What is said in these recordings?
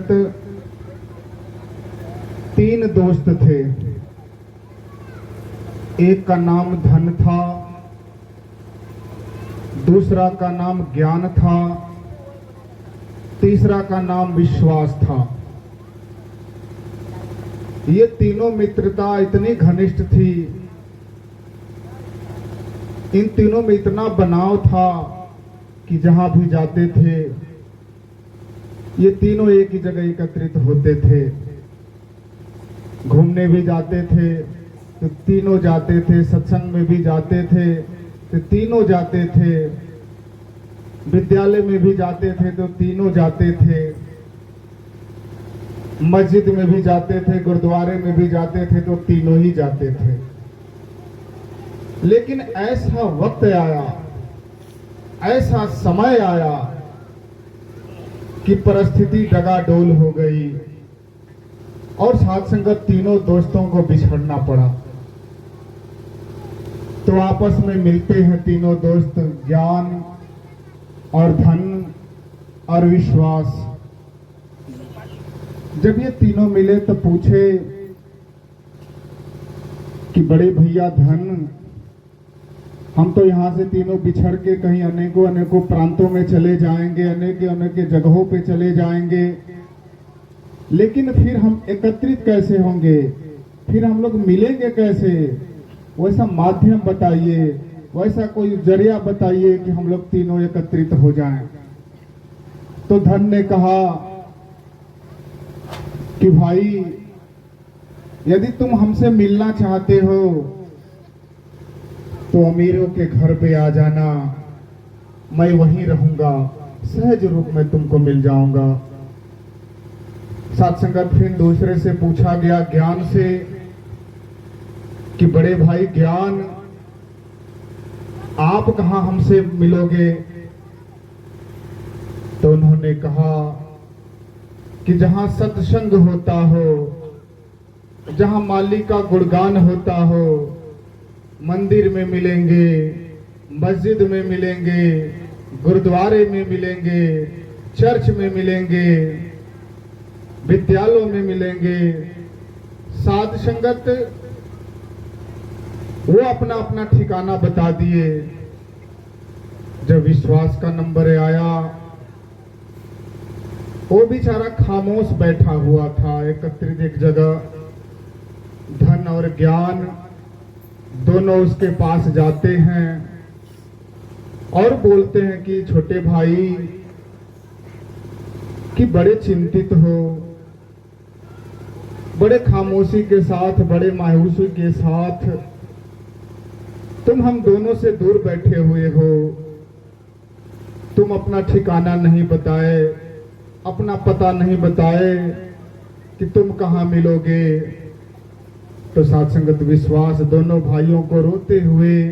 संगत, तीन दोस्त थे। एक का नाम धन था, दूसरा का नाम ज्ञान था, तीसरा का नाम विश्वास था। ये तीनों मित्रता इतनी घनिष्ठ थी, इन तीनों में इतना बनाव था कि जहां भी जाते थे ये तीनों एक ही जगह एकत्रित होते थे। घूमने भी जाते थे तो तीनों जाते थे, सत्संग में भी जाते थे तो तीनों जाते थे, विद्यालय में भी जाते थे तो तीनों जाते थे, मस्जिद में भी जाते थे, गुरुद्वारे में भी जाते थे तो तीनों ही जाते थे। लेकिन ऐसा वक्त आया, ऐसा समय आया कि परिस्थिति डगाडोल हो गई और साथ संगत तीनों दोस्तों को बिछड़ना पड़ा। तो आपस में मिलते हैं तीनों दोस्त, ज्ञान और धन और विश्वास। जब ये तीनों मिले तो पूछे कि बड़े भैया धन, हम तो यहाँ से तीनों बिछड़ के कहीं अनेकों अनेकों प्रांतों में चले जाएंगे, अनेके अनेके जगहों पे चले जाएंगे, लेकिन फिर हम एकत्रित कैसे होंगे, फिर हम लोग मिलेंगे कैसे? वैसा माध्यम बताइए, वैसा कोई जरिया बताइए कि हम लोग तीनों एकत्रित हो जाएं। तो धन ने कहा कि भाई, यदि तुम हमसे मिलना चाहते हो तो अमीरों के घर पे आ जाना, मैं वहीं रहूंगा, सहज रूप में तुमको मिल जाऊंगा। साथ संगत फिर दूसरे से पूछा गया, ज्ञान से, कि बड़े भाई ज्ञान, आप कहां हमसे मिलोगे? तो उन्होंने कहा कि जहां सत्संग होता हो, जहां मालिक का गुणगान होता हो, मंदिर में मिलेंगे, मस्जिद में मिलेंगे, गुरुद्वारे में मिलेंगे, चर्च में मिलेंगे, विद्यालयों में मिलेंगे। साध संगत वो अपना अपना ठिकाना बता दिए। जब विश्वास का नंबर आया, वो बेचारा खामोश बैठा हुआ था एकत्रित एक जगह। धन और ज्ञान दोनों उसके पास जाते हैं और बोलते हैं कि छोटे भाई, कि बड़े चिंतित हो, बड़े खामोशी के साथ, बड़े मायूसी के साथ तुम हम दोनों से दूर बैठे हुए हो। तुम अपना ठिकाना नहीं बताए, अपना पता नहीं बताए कि तुम कहां मिलोगे। तो साथ संगत विश्वास दोनों भाइयों को रोते हुए,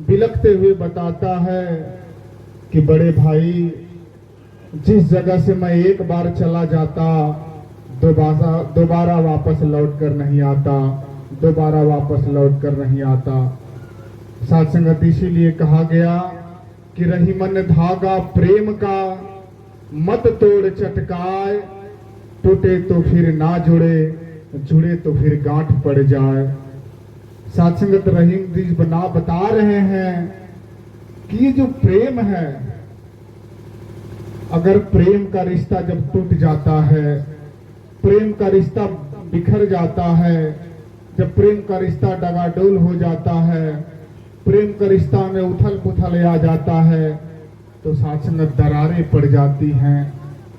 बिलखते हुए बताता है कि बड़े भाई, जिस जगह से मैं एक बार चला जाता, दोबारा वापस लौट कर नहीं आता, दोबारा वापस लौट कर नहीं आता। साथ संगत इसीलिए कहा गया कि रही मन धागा प्रेम का, मत तोड़ चटकाए, टूटे तो फिर ना जुड़े, जुड़े तो फिर गांठ पड़ जाए। साथ संगत रहीम जी बता रहे हैं कि ये जो प्रेम है, अगर प्रेम का रिश्ता जब टूट जाता है, प्रेम का रिश्ता बिखर जाता है, जब प्रेम का रिश्ता डगाडोल हो जाता है, प्रेम का रिश्ता में उथल पुथल आ जाता है, तो साथ संगत दरारें पड़ जाती हैं,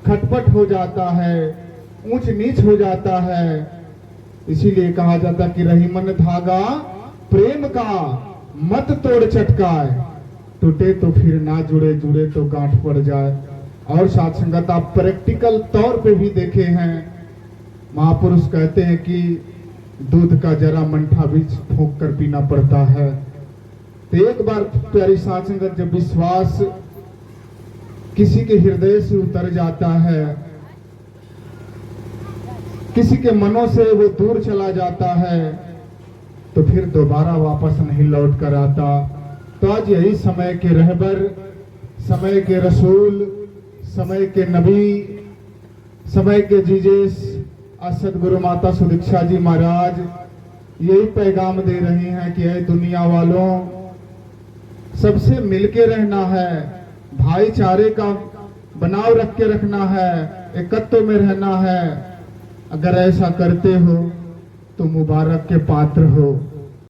खटपट हो जाता है, ऊंच नीच हो जाता है। इसीलिए कहा जाता कि रही मन धागा प्रेम का, मत तोड़ चटकाए, टूटे तो फिर ना जुड़े, जुड़े तो गांठ पड़ जाए। और साथ संगत आप प्रैक्टिकल तौर पे भी देखे हैं, महापुरुष कहते हैं कि दूध का जरा मंठा भी फूंक कर पीना पड़ता है। तो एक बार प्यारी साथ संगत जब विश्वास किसी के हृदय से उतर जाता है, किसी के मनों से वो दूर चला जाता है, तो फिर दोबारा वापस नहीं लौट कर आता। तो आज यही समय के रहबर, समय के रसूल, समय के नबी, समय के जीजेस आज सदगुरु माता सुदीक्षा जी महाराज यही पैगाम दे रहे हैं कि ऐ दुनिया वालों, सबसे मिलके रहना है, भाईचारे का बनाव रख के रखना है, एकत्व में रहना है। अगर ऐसा करते हो तो मुबारक के पात्र हो।